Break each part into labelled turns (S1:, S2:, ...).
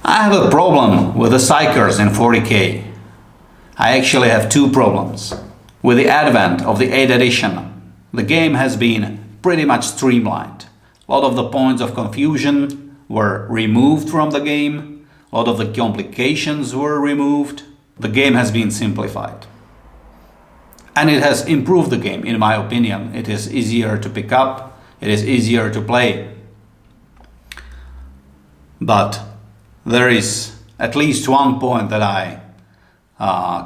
S1: I have a problem with the Psykers in 40k. I actually have two problems. With the advent of the 8th edition, the game has been pretty much streamlined. A lot of the points of confusion were removed from the game. A lot of the complications were removed. The game has been simplified. And it has improved the game, in my opinion. It is easier to pick up. It is easier to play. But there is at least one point that I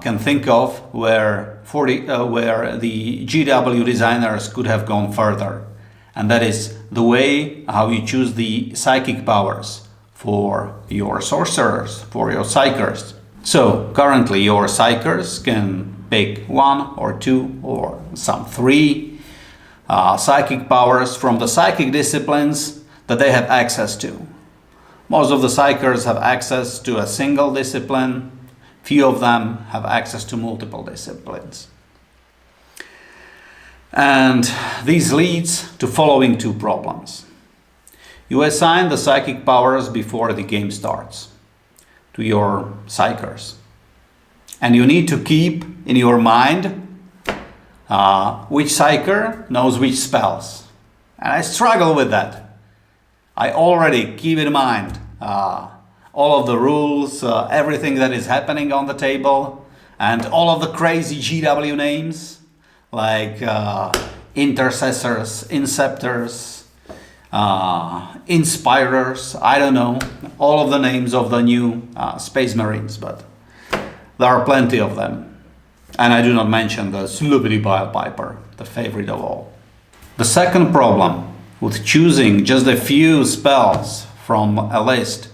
S1: can think of where the GW designers could have gone further, and that is the way how you choose the psychic powers for your sorcerers, for your psychers. So currently your psychers can pick one or two or some three psychic powers from the psychic disciplines that they have access to. Most of the psychers have access to a single discipline. Few of them have access to multiple disciplines. And this leads to following two problems. You assign the psychic powers before the game starts to your psychers. And you need to keep in your mind which psycher knows which spells. And I struggle with that. I already keep in mind all of the rules, everything that is happening on the table, and all of the crazy GW names like intercessors, inceptors, inspirers, I don't know, all of the names of the new Space Marines, but there are plenty of them. And I do not mention the Sloopity Bile Piper, the favorite of all. The second problem with choosing just a few spells from a list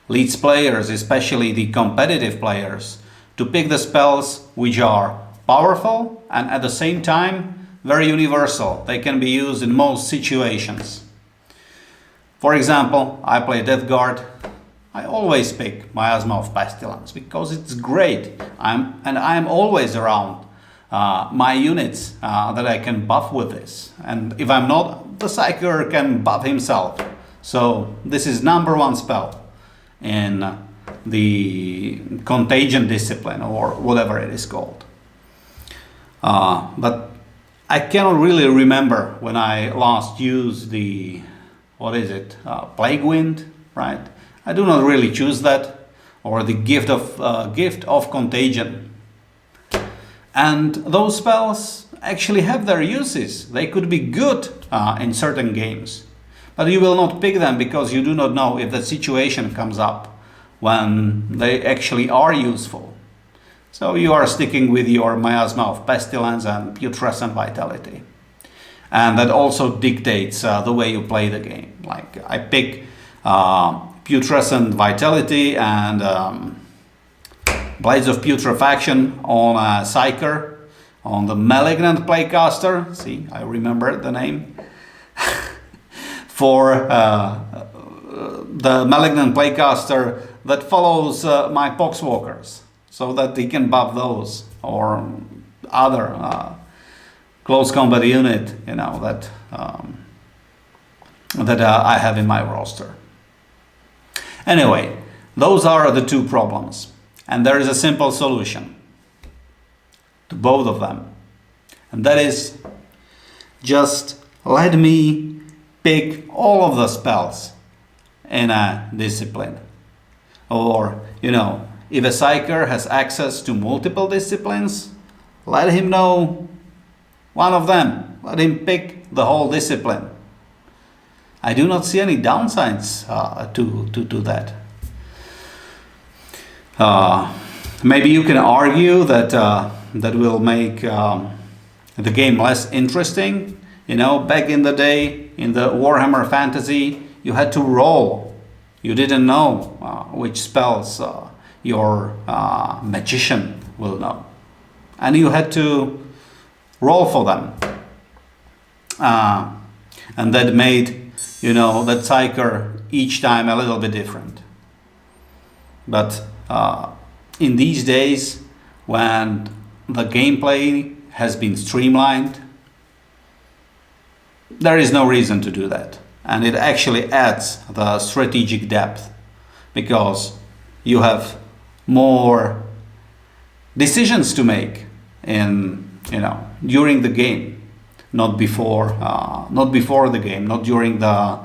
S1: leads players, especially the competitive players, to pick the spells which are powerful and at the same time very universal. They can be used in most situations. For example, I play Death Guard. I always pick Miasma of Pestilence because it's great. I'm always around my units that I can buff with this. And if I'm not, the Psyker can buff himself. So this is number one spell in the Contagion discipline or whatever it is called. But I cannot really remember when I last used the, Plague Wind, right? I do not really choose that, or the gift of Contagion. And those spells actually have their uses. They could be good in certain games, but you will not pick them because you do not know if the situation comes up when they actually are useful. So you are sticking with your Miasma of Pestilence and Putrescent Vitality. And that also dictates the way you play the game. Like I pick Putrescent Vitality and Blades of Putrefaction on a Psyker, on the Malignant Playcaster. See, I remember the name. For the Malignant Playcaster that follows my Poxwalkers, so that he can buff those or other close combat unit, that I have in my roster. Anyway, those are the two problems, and there is a simple solution to both of them, and that is just let me pick all of the spells in a discipline. Or, if a Psyker has access to multiple disciplines, let him know one of them. Let him pick the whole discipline. I do not see any downsides to that. Maybe you can argue that that will make the game less interesting. Back in the day, in the Warhammer Fantasy, you had to roll. You didn't know which spells your magician will know. And you had to roll for them. And that made, that Psyker each time a little bit different. But in these days, when the gameplay has been streamlined, there is no reason to do that. And it actually adds the strategic depth because you have more decisions to make in, during the game, not before the game, not during the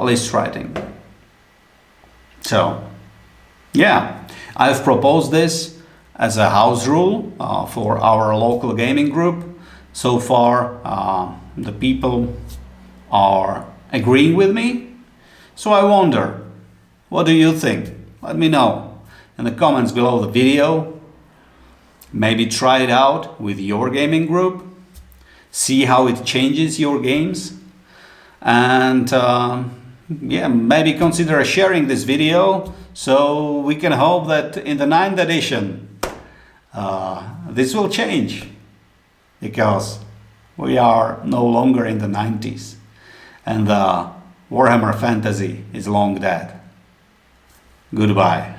S1: list writing. So yeah, I've proposed this as a house rule for our local gaming group. So far the people are agreeing with me. So I wonder, what do you think? Let me know in the comments below the video. Maybe try it out with your gaming group. See how it changes your games. And yeah, maybe consider sharing this video so we can hope that in the 9th edition this will change, because we are no longer in the 90s and the Warhammer fantasy is long dead. Goodbye.